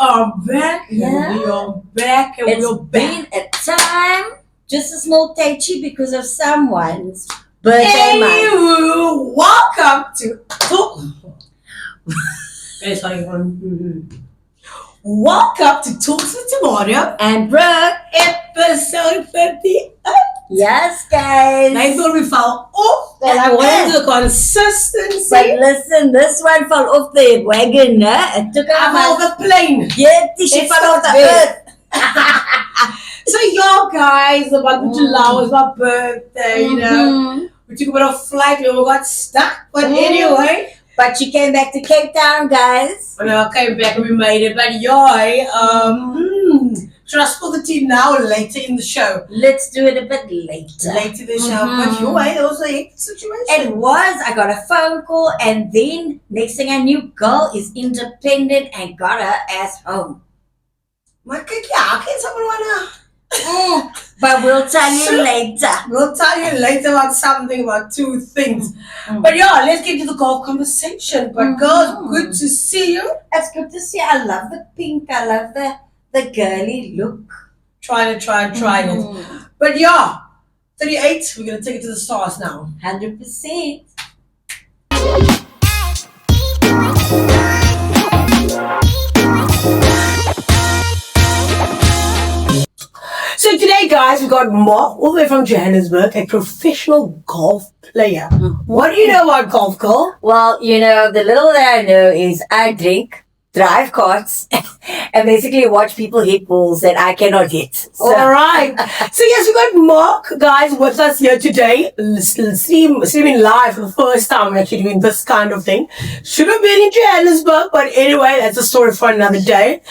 are back. Yeah. We are back and It's we're been back. a time, just a small touchy because of someone's birthday month. Hey, welcome to Hey, sorry, welcome to Talks with Temarah And Brooke, episode 38. yes, guys. I thought we fell off and I wanted the consistency. But listen, this one fell off the wagon, It took I'm off off the plane. Yeah, she It's fell off the big. earth. So y'all guys, the month of July was my birthday, you know. We took a bit of flight, we got stuck. But anyway. But she came back to Cape Town, guys. When I came back and we made it. But should I spill the tea now or later in the show? Let's do it a bit later. Later in the show. But it was a situation. It was. I got a phone call, and then next thing I knew, girl is independent and got her ass home. Maar kijk, ja, can't someone wanna? But we'll tell you later. We'll tell you later about two things. But yeah, let's get to the golf conversation. But girls, good to see you. It's good to see. I love the pink. I love the girly look. Trying it. But yeah, 38, we're gonna take it to the stars now. 100%. So today, guys, we've got Mark, all the way from Johannesburg, a professional golf player. What do you know about golf, girl? Well, you know, the little that I know is I drink, drive carts, and basically watch people hit balls that I cannot hit. So. All right. So yes, we got Mark, guys, with us here today. Streaming live for the first time actually doing this kind of thing. Should have been in Johannesburg, but anyway, that's a story for another day.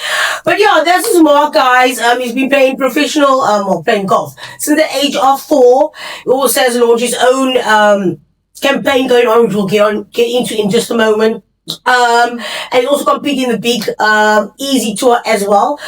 But yeah, this is Mark, guys. He's been playing playing golf since the age of 4. He also has launched his own campaign going on, which we'll get into in just a moment. And he's also competing in the big Easy Tour as well.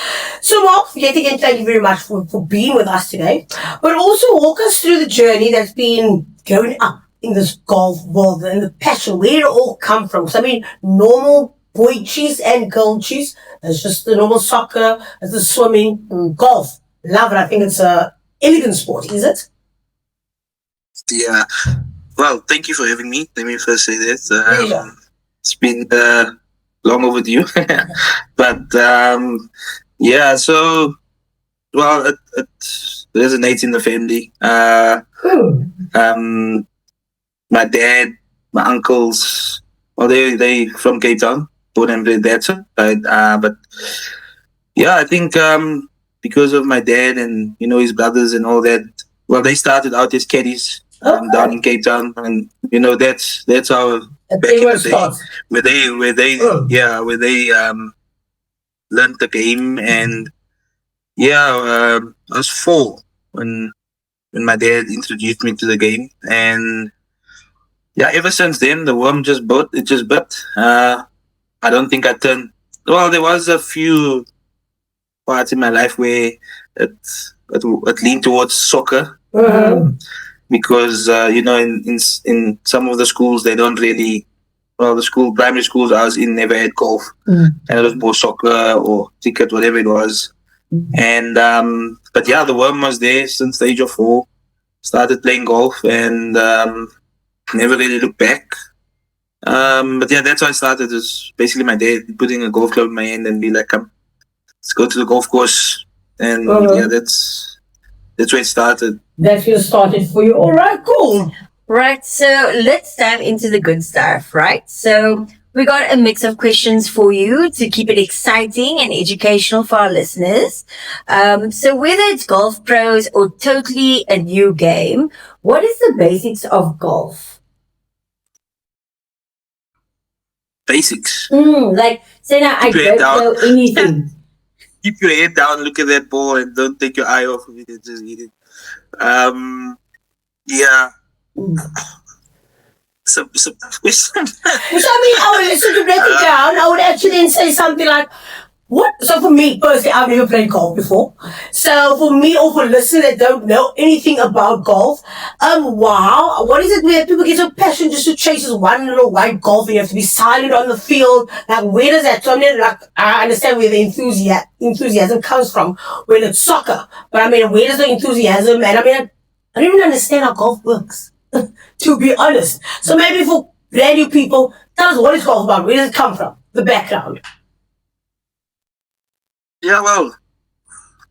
So Mark, yet again, thank you very much for being with us today. But also walk us through the journey that's been going up in this golf world and the passion, where it all come from. So I mean, normal boy cheese and girl cheese. It's just the normal soccer, it's the swimming, golf. Love it. I think it's a elegant sport, is it? Yeah. Well, thank you for having me. Let me first say that. Pleasure. It's been long overdue. But yeah, so, well, it resonates in the family. My dad, my uncles, well, they from Cape Town, born and bred there, but yeah, I think because of my dad and, you know, his brothers and all that, well, they started out as caddies down in Cape Town, and, you know, that's how back in the day, where they learned the game. And yeah, I was 4 when my dad introduced me to the game, and yeah, ever since then the worm just bit. I don't think I turned. Well, there was a few parts in my life where it leaned towards soccer. Because you know, in some of the schools they don't really, well, the primary schools I was in never had golf, and it was more soccer or cricket, whatever it was. And but yeah, the worm was there since the age of 4. Started playing golf and never really looked back. But yeah, that's how I started. Is basically my dad putting a golf club in my hand and be like, "Come, let's go to the golf course." And yeah, that's where it started. That's where it started for you. All right, cool. Right, so let's dive into the good stuff, right? So we got a mix of questions for you to keep it exciting and educational for our listeners. So whether it's golf pros or totally a new game, what is the basics of golf? Basics. Like, say now I don't know anything. Keep your head down, look at that ball, and don't take your eye off of it. Just hit it. Yeah. So question. So I mean, I would listen to break it down. I would actually then say something like, What? So for me, personally, I've never played golf before. So for me, or for listeners that don't know anything about golf, wow, what is it where people get so passionate just to chase this one little white golf and you have to be silent on the field? Like, where does that? So I mean, like, I understand where the enthusiasm comes from when it's soccer, but I mean, where does the enthusiasm? And I mean, I don't even understand how golf works, to be honest. So maybe for brand new people, tell us what is golf about? Where does it come from? The background. Yeah, well,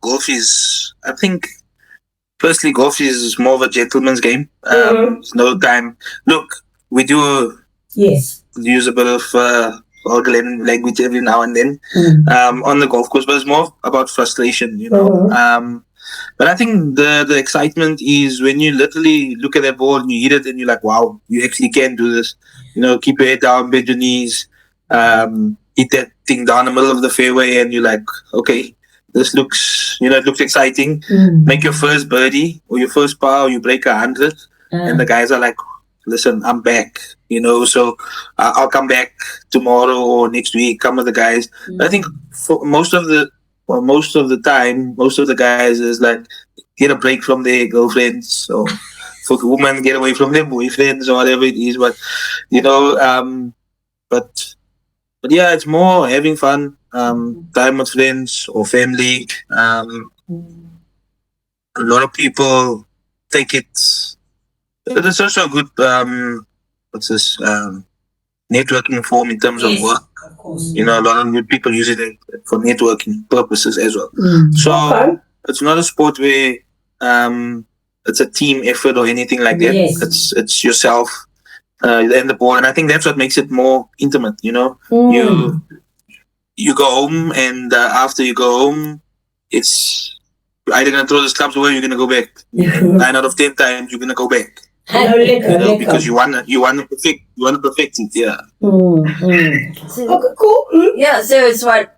golf is, I think, firstly, golf is more of a gentleman's game. There's no time. Look, we do Yes. use a bit of vulgar language every now and then on the golf course, but it's more about frustration, you know. But I think the excitement is when you literally look at that ball and you hit it and you're like, wow, you actually can do this. You know, keep your head down, bend your knees, hit that thing down the middle of the fairway and you're like, okay, this looks, you know, it looks exciting. Make your first birdie or your first par or you break 100 and the guys are like, listen, I'm back, you know, so I'll come back tomorrow or next week, come with the guys. I think for most of the time, most of the guys is like, get a break from their girlfriends or for the women, get away from their boyfriends or whatever it is. But, you know, but yeah, it's more having fun, time with friends or family. A lot of people take it. It's also a good, networking form in terms of work. Of course. You know, a lot of new people use it for networking purposes as well. So it's not a sport where it's a team effort or anything like that. Yes. It's yourself and the ball, and I think that's what makes it more intimate. You know, you go home, and after you go home, it's you're either gonna throw the clubs away, or you're gonna go back. 9 out of 10 times, you're gonna go back. You know, because you wanna perfect it. Yeah. So, Okay, cool. yeah, so it's what,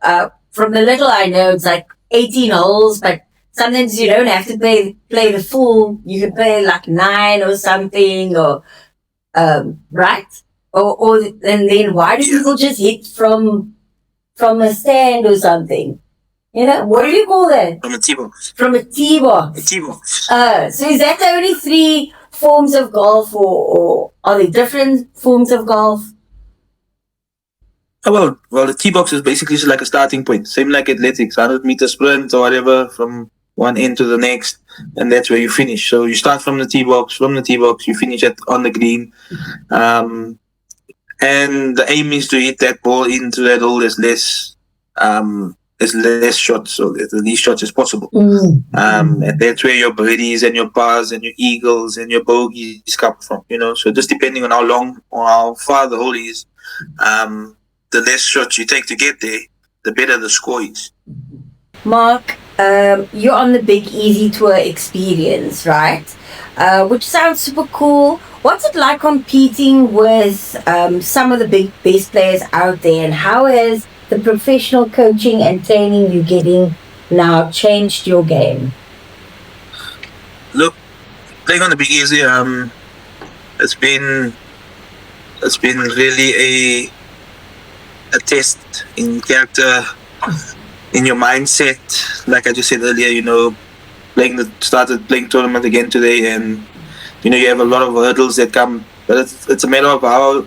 from the little I know, it's like 18 holes, but sometimes you don't have to play the full, you can play like 9 or something, or, right? And then why do people just hit from a stand or something? You know, what do you call that? From a T-box. From a tee box. A T-box. So is that the only 3 forms of golf, or are there different forms of golf? Oh, well, the T-box is basically just like a starting point. Same like athletics, 100-meter sprint or whatever, from one end to the next, and that's where you finish. So you start from the T-box, you finish on the green. And the aim is to hit that ball into that hole as less shots, so the least shots as possible. And that's where your birdies and your pars and your eagles and your bogeys come from, you know. So just depending on how long or how far the hole is, the less shots you take to get there, the better the score is. Mark, you're on the Big Easy Tour experience, right? Which sounds super cool. What's it like competing with some of the best players out there, and how has the professional coaching and training you're getting now changed your game? Look, playing on the Big Easy, it's been really a test in character, in your mindset. Like I just said earlier, you know, started playing tournament again today, and you know, you have a lot of hurdles that come, but it's a matter of how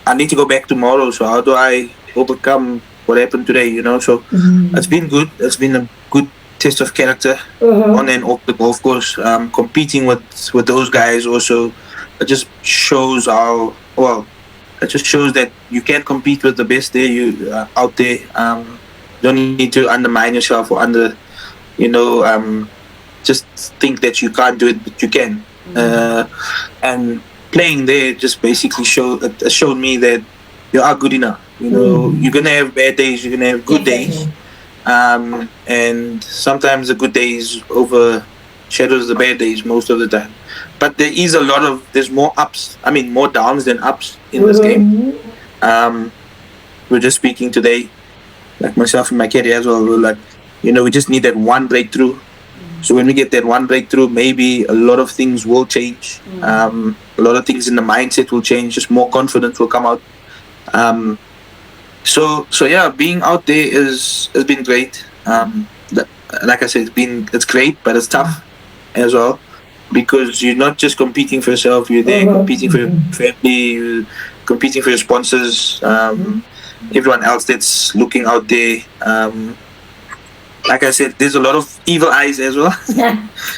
I need to go back tomorrow. So how do I overcome what happened today? You know, so it's been good. It's been a good test of character on and off the golf course. Competing with those guys also, it just shows it just shows that you can compete with the best there out there. Don't need to undermine yourself or just think that you can't do it, but you can. And playing there just basically showed me that you are good enough. You know, you're gonna have bad days, you're gonna have good days, and sometimes the good days overshadows the bad days most of the time. But there's more more downs than ups in this game. We're just speaking today, like myself and my caddy as well. We're like, you know, we just need that one breakthrough. So when we get that one breakthrough, maybe a lot of things will change. A lot of things in the mindset will change. Just more confidence will come out. So yeah, being out there has been great. Like I said, it's great, but it's tough as well because you're not just competing for yourself. You're there competing for your family, you're competing for your sponsors, everyone else that's looking out there. Like I said, there's a lot of evil eyes as well.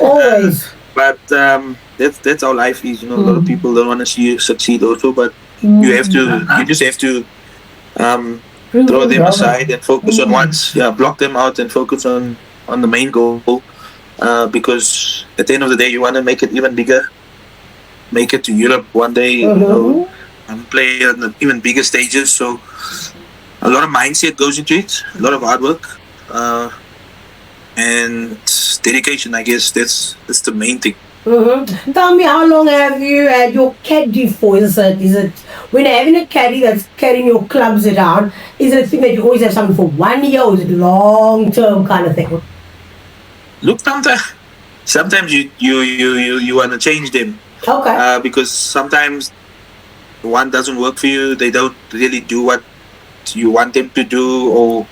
Always. But that's how life is. A lot of people don't want to see you succeed also, but you just have to throw them aside and focus on block them out and focus on the main goal. Because at the end of the day, you want to make it even bigger, make it to Europe one day, and play on the even bigger stages. So a lot of mindset goes into it, a lot of hard work, and dedication. I guess that's the main thing. Tell me, how long have you had your caddy for? Is it when you're having a caddy that's carrying your clubs around? Is it a thing that you always have something for 1 year, or is it long term kind of thing? Look, sometimes you want to change them. Okay. Because sometimes one doesn't work for you. They don't really do what you want them to do. Or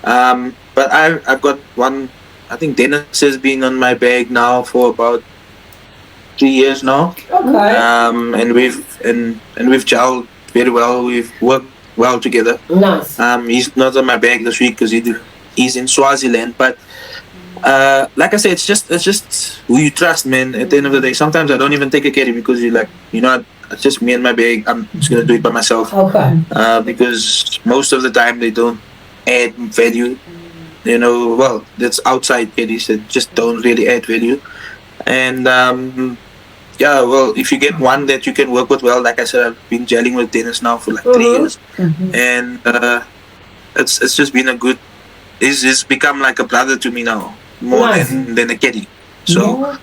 but I've got one. I think Dennis has been on my bag now for about 3 years now. Okay. And we've gelled very well. We've worked well together. Nice. He's not on my bag this week because he's in Swaziland, but. Like I say, it's just who you trust, man. At the end of the day, sometimes I don't even take a caddy because it's just me and my bag. I'm just gonna do it by myself. Okay. Because most of the time they don't add value. Well, that's outside caddies that just don't really add value. And well, if you get one that you can work with well, like I said, I've been gelling with Dennis now for like 3 years, and it's just been a good. It's become like a brother to me now, more than a caddy. So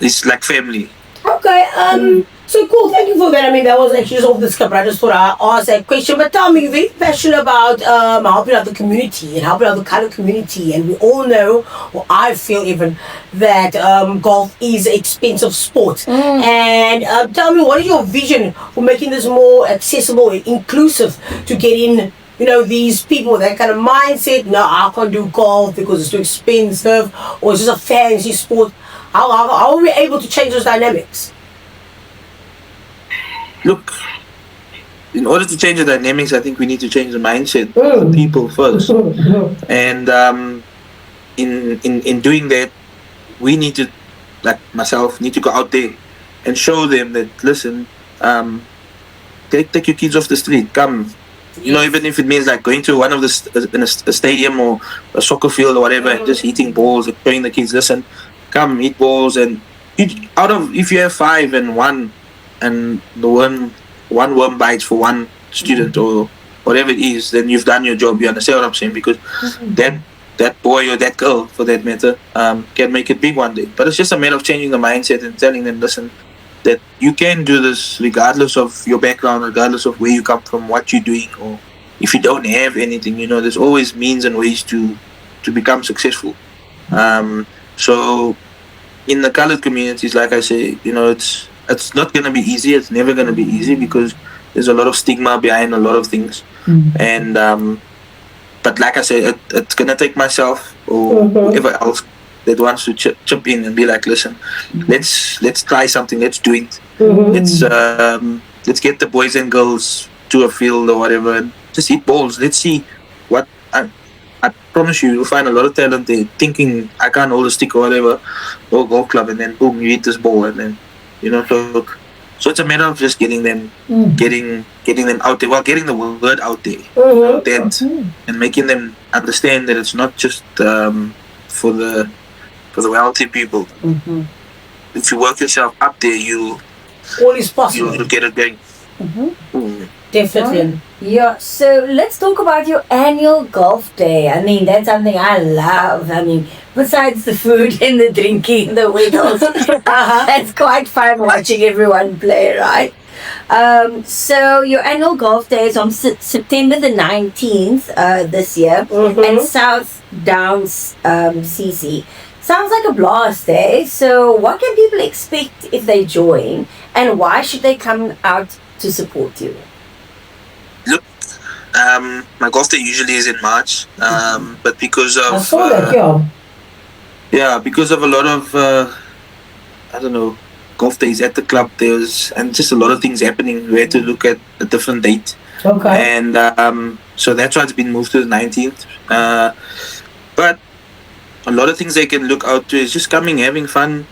it's like family. Okay. So cool. Thank you for that. I mean, that was actually just off the script. I just thought I'd ask that question. But tell me, you're very passionate about helping out the community and helping out the colour community. And we all know, or I feel even, that golf is an expensive sport. And tell me, what is your vision for making this more accessible and inclusive to get in? These people with that kind of mindset, no, I can't do golf because it's too expensive, or it's just a fancy sport. How are we able to change those dynamics? Look, in order to change the dynamics, I think we need to change the mindset of people first. And in doing that, we need to, like myself, need to go out there and show them that, listen, take your kids off the street, come. Even if it means like going to one of a stadium or a soccer field or whatever, and just eating balls and showing the kids, listen, come eat balls, and if you have 5 and the one worm bites for one student or whatever it is, then you've done your job. You understand what I'm saying? Because that boy or that girl, for that matter, can make it big one day. But it's just a matter of changing the mindset and telling them, listen, that you can do this regardless of your background, regardless of where you come from, what you're doing, or if you don't have anything, there's always means and ways to become successful. So in the colored communities, like I say, it's not going to be easy. It's never going to be easy because there's a lot of stigma behind a lot of things. And but like I say, it's going to take myself or whoever else that wants to chip in and be like, listen, let's try something, let's do it. Let's get the boys and girls to a field or whatever and just hit balls. Let's see what I promise you'll find a lot of talent there thinking I can't hold a stick or whatever, or golf club, and then boom, you hit this ball, and then so it's a matter of just getting them getting them out there, getting the word out there, and making them understand that it's not just for the wealthy people. If you work yourself up there, all is possible. You'll get it going. Definitely. Yeah, so let's talk about your annual golf day. I mean, that's something I love. I mean, besides the food and the drinking, the wiggles, it's quite fun watching everyone play, right? So your annual golf day is on September the 19th this year at South Downs CC. Sounds like a blast, eh? So what can people expect if they join, and why should they come out to support you? Look, my golf day usually is in March, but because I of saw that, because of a lot of I don't know, golf days at the club, and just a lot of things happening. We had to look at a different date, Okay. and so that's why it's been moved to the 19th. But a lot of things they can look out to is just coming, having fun,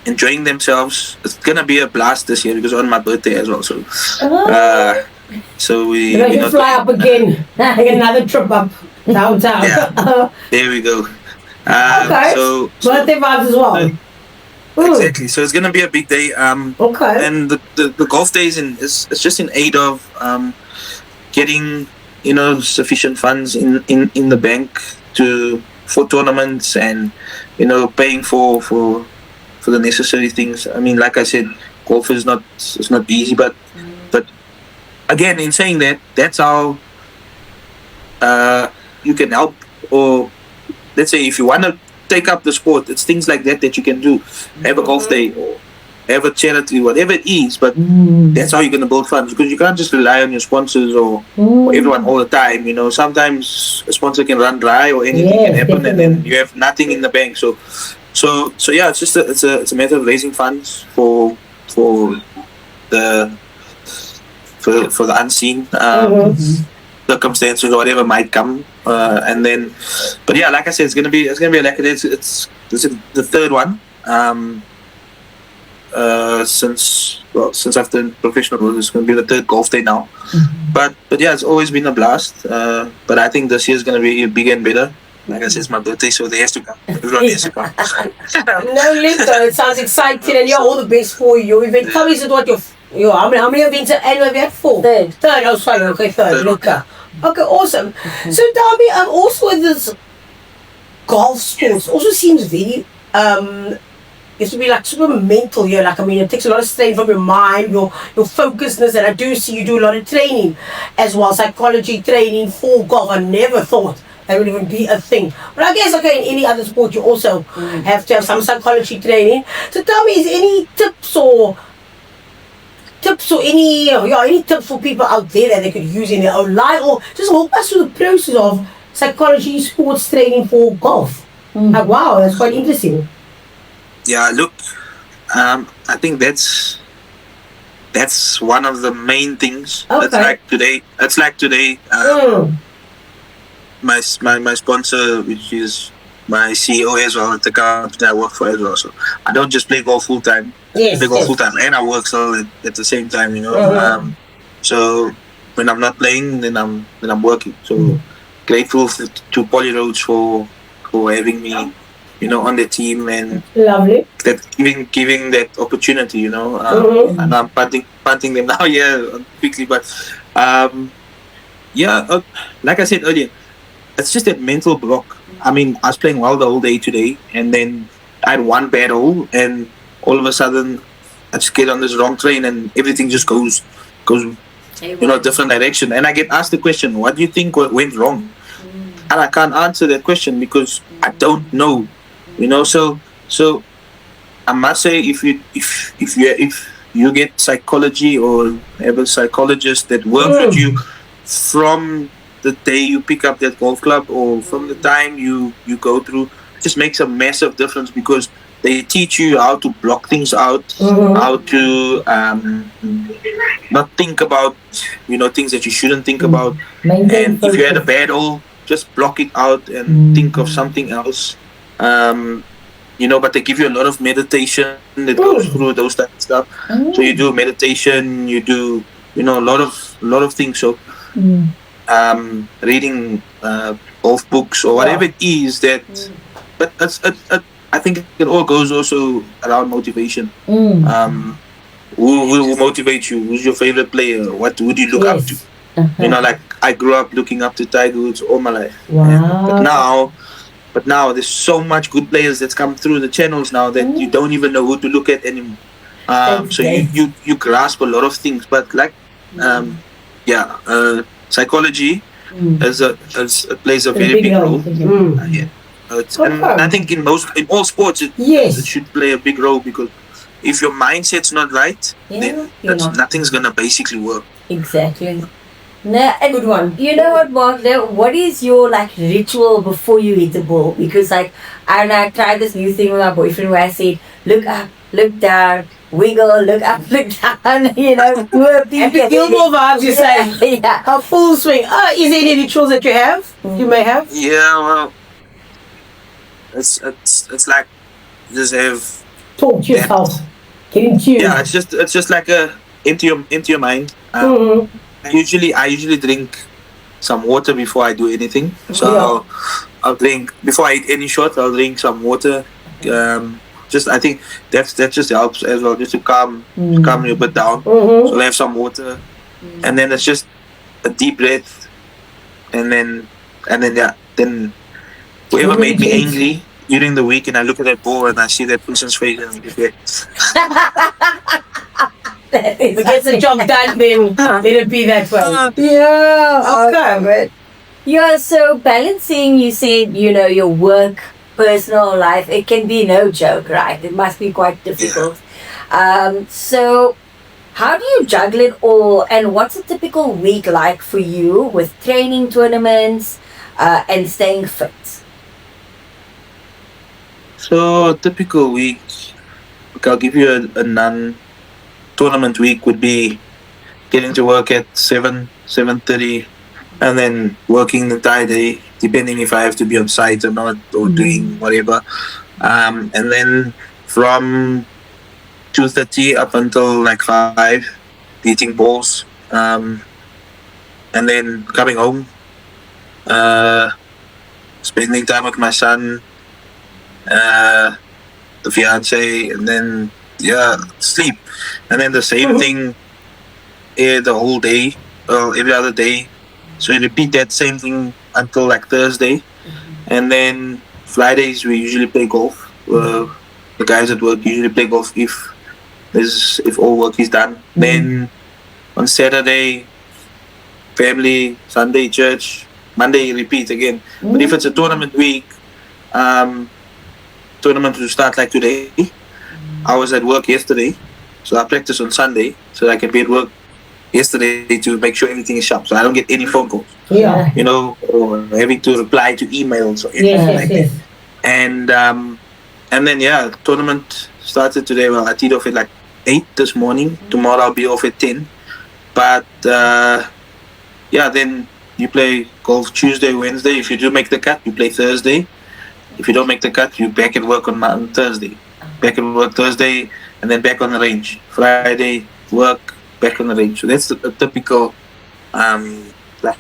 enjoying themselves. It's gonna be a blast this year because on my birthday as well. So, so we You can fly up again. Get another trip up downtown. Yeah. There we go. Okay. So Birthday vibes as well. exactly. So it's gonna be a big day. Okay. And the golf days it's just in aid of getting sufficient funds in the bank for tournaments and paying for the necessary things. I mean, like I said, golf is not easy, but again, in saying that, that's how you can help. Or let's say if you want to take up the sport, it's things like that you can do. Have a golf day or have a charity, whatever it is, but that's how you're going to build funds, because you can't just rely on your sponsors or everyone all the time. Sometimes a sponsor can run dry or anything can happen, and then you have nothing in the bank. So yeah, it's just it's a matter of raising funds for the unseen circumstances or whatever might come, and then, but yeah, like I said, it's gonna be a lekker day. It's the third one. Since I've done professional golf, it's going to be the third golf day now. But yeah, it's always been a blast. But I think this year is going to be bigger and better. Like I said, it's my birthday, so they has to come. Everyone has to come. No, Linda, it sounds exciting, and all the best for you. Event. Tell me, is it what your how many events have you had? Four. Third. Oh, sorry. Okay, third. Luca. Okay, awesome. So tell me, also with this golf sports, also seems very it has to be like super mental here. Like, I mean, it takes a lot of strain from your mind, your focusedness, and I do see you do a lot of training as well, psychology training for golf. I never thought that would even be a thing. But I guess, okay, in any other sport, you also have to have some psychology training. So tell me, is any tips or any tips for people out there that they could use in their own life, or just walk us through the process of psychology sports training for golf? Like, wow, that's quite interesting. Yeah, look, I think that's one of the main things. Okay. It's like today. My sponsor, which is my CEO as well, at the company I work for as well. So I don't just play golf full time. Yes, I play golf full time, and I work still at the same time. So when I'm not playing, then I'm working. So grateful to Poly Roads for having me, on the team, and lovely that giving that opportunity, and I'm punting them now, quickly, but like I said earlier, it's just that mental block. I mean, I was playing well the whole day today, and then I had one bad hole, and all of a sudden I just get on this wrong train, and everything just goes different direction, and I get asked the question, what do you think went wrong? And I can't answer that question because I don't know. So I must say, if you get psychology or have a psychologist that works with you from the day you pick up that golf club or from the time you go through, it just makes a massive difference, because they teach you how to block things out, how to not think about things that you shouldn't think about, and if you had a bad hole, just block it out and think of something else. But they give you a lot of meditation that goes through those type of stuff. So you do meditation, you do a lot of things. So reading golf books or whatever it is that, but I think it all goes also around motivation. Who will motivate you? Who's your favorite player? Who do you look up to? Like I grew up looking up to Tiger Woods all my life. Wow. But now there's so much good players that's come through the channels now that you don't even know who to look at anymore. So you grasp a lot of things. But psychology plays a very big role. And I think in all sports it should play a big role, because if your mindset's not right, then nothing's gonna basically work. Exactly. No, and Good one. you know what, Mark? What is your like ritual before you hit the ball? Because like, and I tried this new thing with my boyfriend where I said, look up, look down, wiggle, look up, look down. You know, do a And to feel more vibes, you say. yeah. A full swing. Is there any rituals that you have? You may have? Yeah, well, it's like just have Talk to yourself. Get in tune. yeah. It's just like a into your mind. Mm-hmm. I usually drink some water before I do anything. So Yeah. I'll drink before I eat any shot. I'll drink some water. Just I think that's just helps as well, just to calm me a bit down. Mm-hmm. So I have some water, and then it's just a deep breath, and then then whoever made me angry during the week, and I look at that ball and I see that person's face, and I'm just That is If it gets the job done, then let it be that way. yeah. Okay. Yeah, so balancing, you said, your work, personal life, it can be no joke, right? It must be quite difficult. So how do you juggle it all, and what's a typical week like for you with training tournaments and staying fit? So a typical week, I'll give you a non-tournament week would be getting to work at 7:30, and then working the entire day, depending if I have to be on site or not, or doing whatever. And then from 2:30 up until like 5, beating balls, and then coming home, spending time with my son, the fiance, and then sleep, and then the same thing the whole day, every other day. So you repeat that same thing until like Thursday, and then Fridays we usually play golf. The guys at work usually play golf if all work is done. Then on Saturday, family. Sunday, church. Monday, repeat again. But if it's a tournament week, tournament will start like today. I was at work yesterday, so I practiced on Sunday so I can be at work yesterday to make sure everything is sharp, so I don't get any phone calls, Yeah. or having to reply to emails or anything like that. And then tournament started today. Well, I teed off at like 8 this morning. Tomorrow I'll be off at 10. But then you play golf Tuesday, Wednesday. If you do make the cut, you play Thursday. If you don't make the cut, you back at work on Thursday. Back at work Thursday, and then back on the range. Friday, work, back on the range. So that's a typical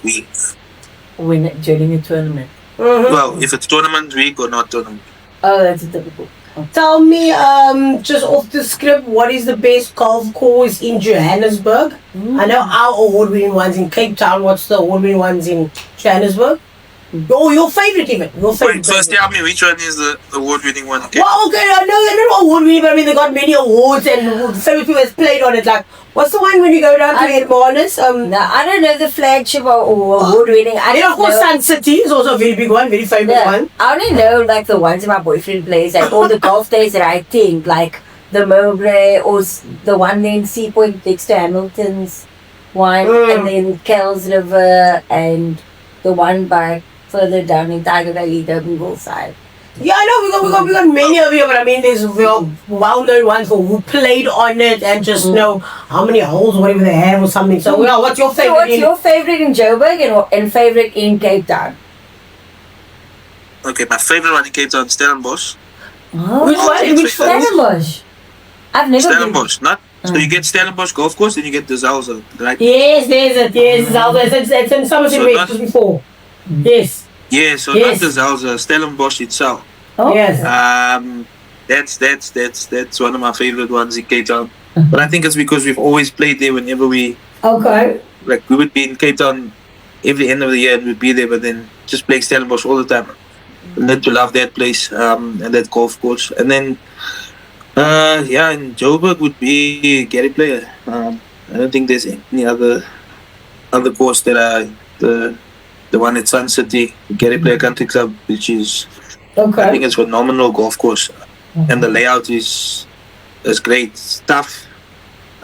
week. During a tournament. Well, if it's tournament week or not tournament. Oh, that's a typical. Tell me, just off the script, what is the best golf course in Johannesburg? I know our award-winning ones in Cape Town. What's the award-winning ones in Johannesburg? Oh, your favorite even. Your favorite. Wait, first tell me which one is the award-winning one. Okay. Well, okay, I know they're not award-winning, but I mean they got many awards and favorite people has played on it. Like, what's the one when you go down to Edmonds? No, I don't know the flagship or award-winning. And of course, Sun City is also a very big one, very famous one. I only know like the ones my boyfriend plays, like all the golf days that I think, like the Mowbray or the one in Sea Point next to Hamilton's one, and then Kells River, and the one by further down in Tiger Valley, Durbanville side. Yeah, I know we got many of you, but I mean there's well-known ones who played on it and just know how many holes or whatever they have or something. So what's your favorite? So what's your favorite in Joburg and favorite in Cape Town? Okay, my favorite one in Cape Town, Stellenbosch. Oh, Which one? In which one? Stellenbosch. I've never Stellenbosch, not. So you get Stellenbosch Golf Course, and you get the Zalza, right? Yes, there's it. Yes, Zalza. It's in Somerset West just before. Yes. Yeah, so Yes. not the Zalza, Stellenbosch itself. Oh. Yes. That's one of my favorite ones in Cape Town. But I think it's because we've always played there whenever we Okay. we would be in Cape Town every end of the year and we'd be there, but then just play Stellenbosch all the time. And then to love that place and that golf course. And then in Joburg would be Gary Player. I don't think there's any other course that the one at Sun City, Gary Player Country Club, which is I think it's a phenomenal golf course, and the layout is great. It's tough.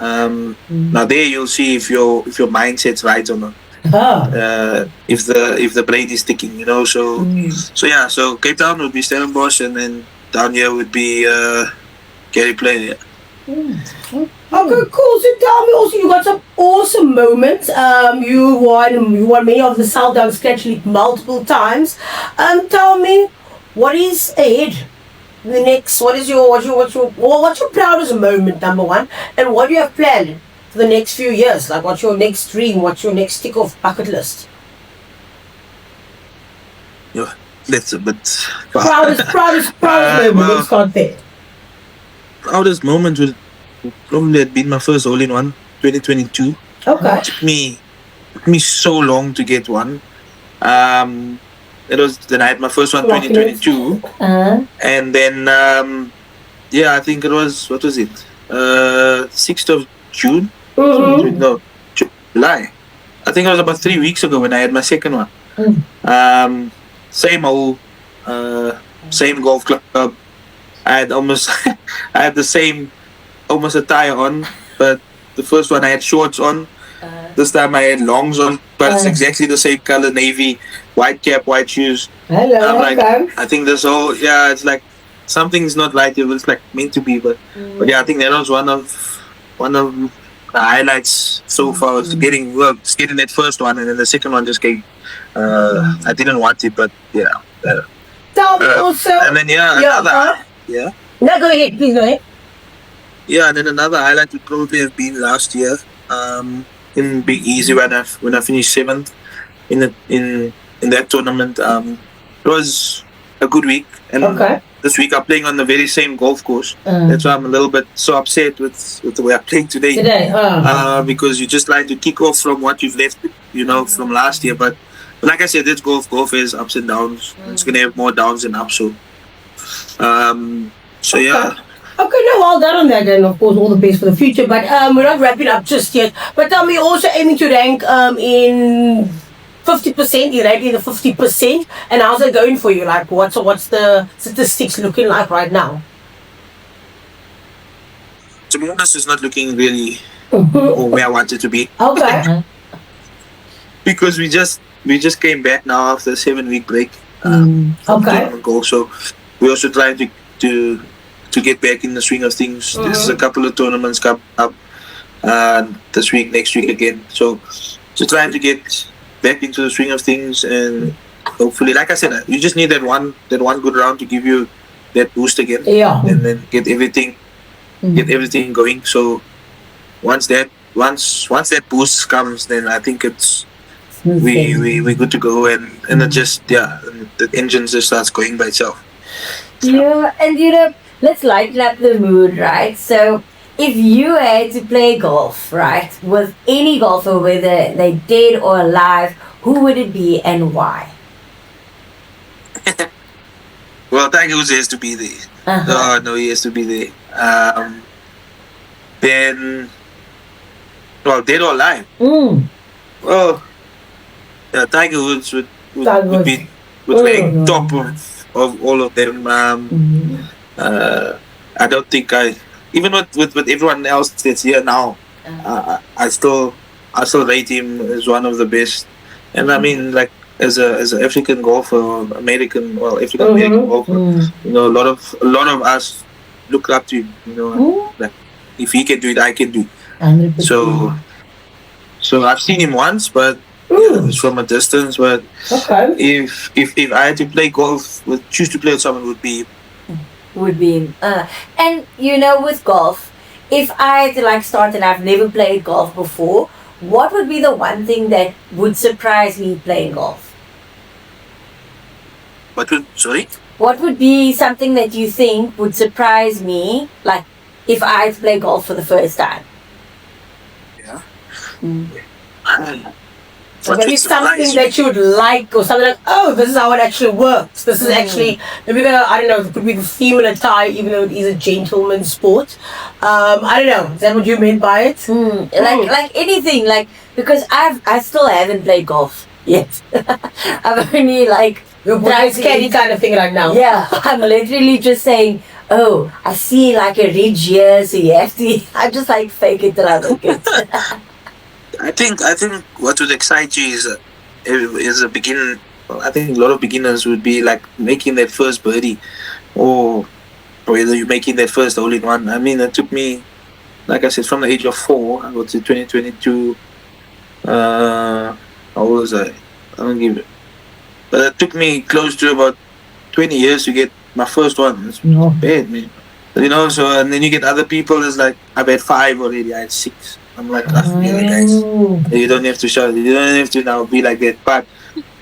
Now there you'll see if your mindset's right or not. if the blade is sticking, so Cape Town would be Stellenbosch, and then down here would be Gary Plain. Yeah. Okay, cool. So tell me also, you got some awesome moments. You won many of the Southdown Scratch League multiple times. Tell me, what is ahead? The next, what's your proudest moment, number one, and what do you have planned for the next few years? Like, what's your next dream? What's your next tick off bucket list? Yeah, that's a bit Proudest moment. Let's start there. Proudest moment would probably have been my first hole-in-one, 2022. Okay. It took me so long to get one. It was the night my first one, 2022, and then I think it was, what was it? 6th of June? Mm-hmm. No, July. I think it was about 3 weeks ago when I had my second one. Same hole, same golf club. I had the same almost attire on, but the first one I had shorts on. This time I had longs on, but it's exactly the same color, navy, white cap, white shoes. Hello, I'm like, okay. I think this whole, it's like something's not right. It was like meant to be, but yeah, I think that was one of the highlights so far. Was getting that first one, and then the second one just came. I didn't want it, but yeah. Tell me also. And then another. Yeah. No, go ahead. Please go ahead. Yeah, and then another highlight would probably have been last year. In Big Easy when I finished 7th in that tournament. It was a good week, and this week I'm playing on the very same golf course. That's why I'm a little bit so upset with the way I'm playing today. Because you're just trying to kick off from what you've left, from last year. But like I said, this golf has ups and downs. It's gonna have more downs than ups. So yeah. Okay, no, well done on that, and of course all the best for the future. But we're not wrapping up just yet. But tell me, also aiming to rank in 50%. You're ranking in the 50%, and how's it going for you? Like, what's the statistics looking like right now? To be honest, it's not looking really where I want it to be. Okay. Because we just came back now after a 7-week break. Okay. Golf, so we're also trying to get back in the swing of things. There's a couple of tournaments coming up this week, next week again. So just trying to get back into the swing of things, and hopefully, like I said, you just need that one good round to give you that boost again. Yeah. And then get everything going. So once that boost comes, then I think we're good to go, and it just the engine just starts going by itself. Yeah, and let's lighten up the mood, right? So, if you had to play golf, right, with any golfer, whether they're dead or alive, who would it be and why? Well, Tiger Woods has to be there. Oh, no, he has to be there. Then, well, dead or alive? Well, Tiger Woods would be rank top of all of them. I don't think even with everyone else that's here now, I still rate him as one of the best. And I mean, like as an African golfer, African American golfer, a lot of us look up to him. Like if he can do it, I can do it. 100%. So I've seen him once, but it's from a distance. But if I had to play golf, choose to play with someone, would be and with golf, if I had to start and I've never played golf before, what would be the one thing that would surprise me playing golf? What would be something that you think would surprise me, like if I had to play golf for the first time? Maybe something that you would like, or something like, oh, this is how it actually works. This is actually, maybe I don't know, it could be the female attire, even though it is a gentleman's sport. I don't know. Is that what you meant by it? Like anything, because I still haven't played golf yet. I've only your bride's caddy kind of thing right now. Yeah, I'm literally just saying, oh, I see a ridge here, so you have to. I just fake it till I look it. I think what would excite you is a beginner. I think a lot of beginners would be like making that first birdie, or whether you're making that first hole in one. I mean, it took me, like I said, from the age of 4. I got to 2022. How old was I? I don't give it. But it took me close to about 20 years to get my first one. It's bad, man. You know, so and then you get other people. It's like I've had 5 already. I had 6. I'm like, guys, you don't have to shout. You don't have to now be like that. But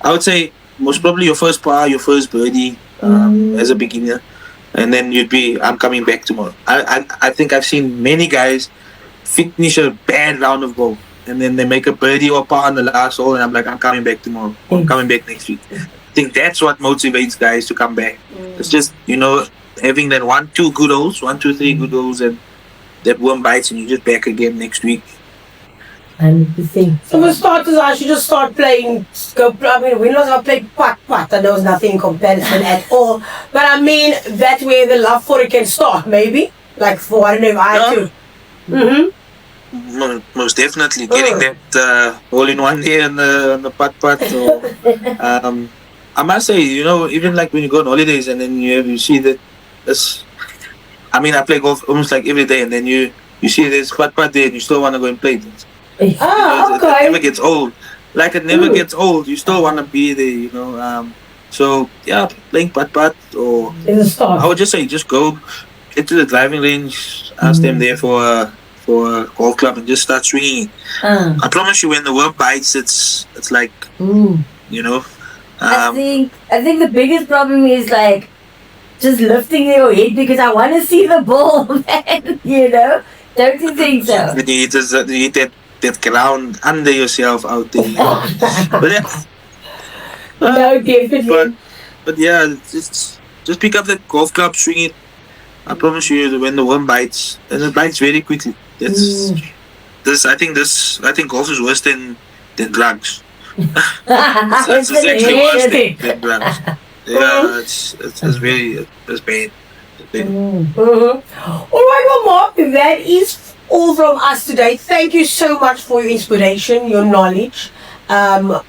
I would say most probably your first par, your first birdie as a beginner, and then you'd be, I'm coming back tomorrow. I think I've seen many guys finish a bad round of golf, and then they make a birdie or par on the last hole, and I'm like, I'm coming back tomorrow. I'm coming back next week. I think that's what motivates guys to come back. It's just, you know, having that 1, 2 good holes, 1, 2, 3 good holes, and that worm bites, and you're just back again next week. 100%. So for starters, I should just start playing. I mean, we know how to play putt, and there was nothing in comparison at all. But I mean, that's where the love for it can start, maybe. Like for, I don't know if I had to. Most definitely getting that hole in one here on the putt. Or, I must say, you know, even like when you go on holidays and then you see that this. I mean, I play golf almost like every day, and then you see this putt there, and you still want to go and play it. Okay. It never gets old. Like it never gets old. You still want to be there, you know. So yeah, playing putt or I would just say just go into the driving range, ask them there for a golf club, and just start swinging. I promise you, when the worm bites, it's like you know. I think the biggest problem is like just lifting your head because I want to see the ball, man. You know, don't you think so? You hit that ground under yourself out there. But yeah, No, definitely. but yeah, just pick up that golf club, swing it. I promise you, when the worm bites, and it bites very quickly. I think golf is worse than drugs. It's actually worse than drugs. Yeah, it's very bad. Alright, well, Mark, that is all from us today. Thank you so much for your inspiration, your knowledge.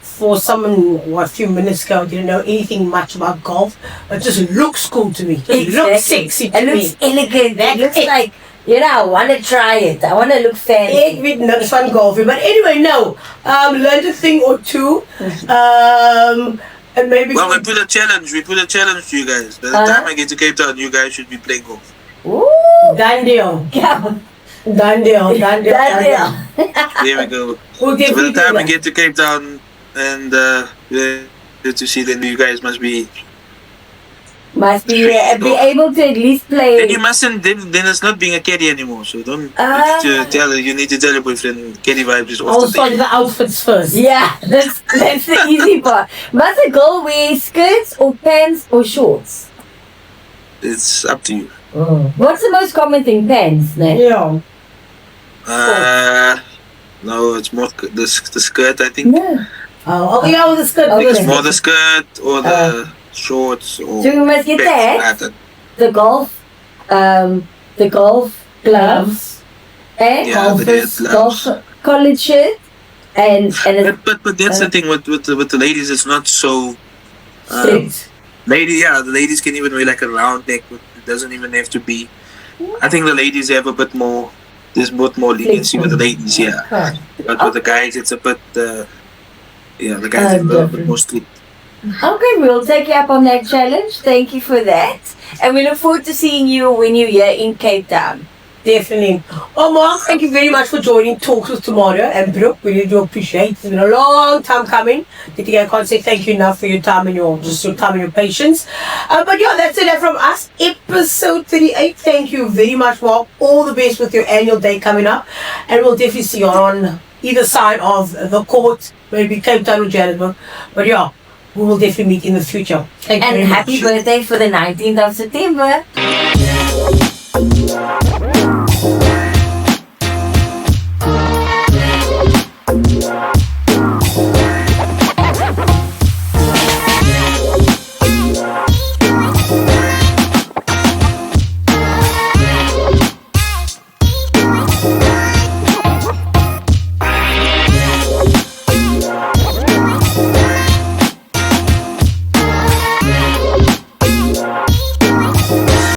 For someone who a few minutes ago didn't know anything much about golf, it just looks cool to me. It looks sexy to me. It looks elegant. It looks like, you know, I want to try it. I want to look fancy. It's fun golfing. But anyway, no. Learned a thing or two. And maybe... Well, we put a challenge to you guys. By the time I get to Cape Town, you guys should be playing golf. Ooh. Done deal. Done deal. There we go. So by the time we get to Cape Town and to see, then you guys must be able to at least play. Then you mustn't. Then it's not being a caddy anymore. So don't. You need to tell your boyfriend caddy vibes is off. I'll start the outfits first. Yeah, that's the easy part. Must a girl wear skirts or pants or shorts? It's up to you. What's the most common thing? Pants, no? Yeah. No, it's more the skirt, I think. No. With the skirt. Okay. It's more the skirt or the shorts. Or so we must get that. The golf gloves, and golf collared shirt, and but that's the thing with the ladies. It's not so. Strict. The ladies can even wear like a round neck. It doesn't even have to be. I think the ladies have a bit more. There's both more leniency with the ladies, yeah. But with the guys, it's a bit. The guys are a little bit more strict. Okay, we'll take you up on that challenge. Thank you for that. And we look forward to seeing you when you're here in Cape Town. Definitely. Oh, Mark, thank you very much for joining Talks with Temarah and Brooke. We really do appreciate it. It's been a long time coming. I can't say thank you enough for your time and your time and your patience. But yeah, that's it from us. Episode 38. Thank you very much, Mark. All the best with your annual day coming up. And we'll definitely see you on either side of the court, maybe Cape Town or Johannesburg. But yeah, we will definitely meet in the future. Thank you very much. And happy birthday for the 19th of September.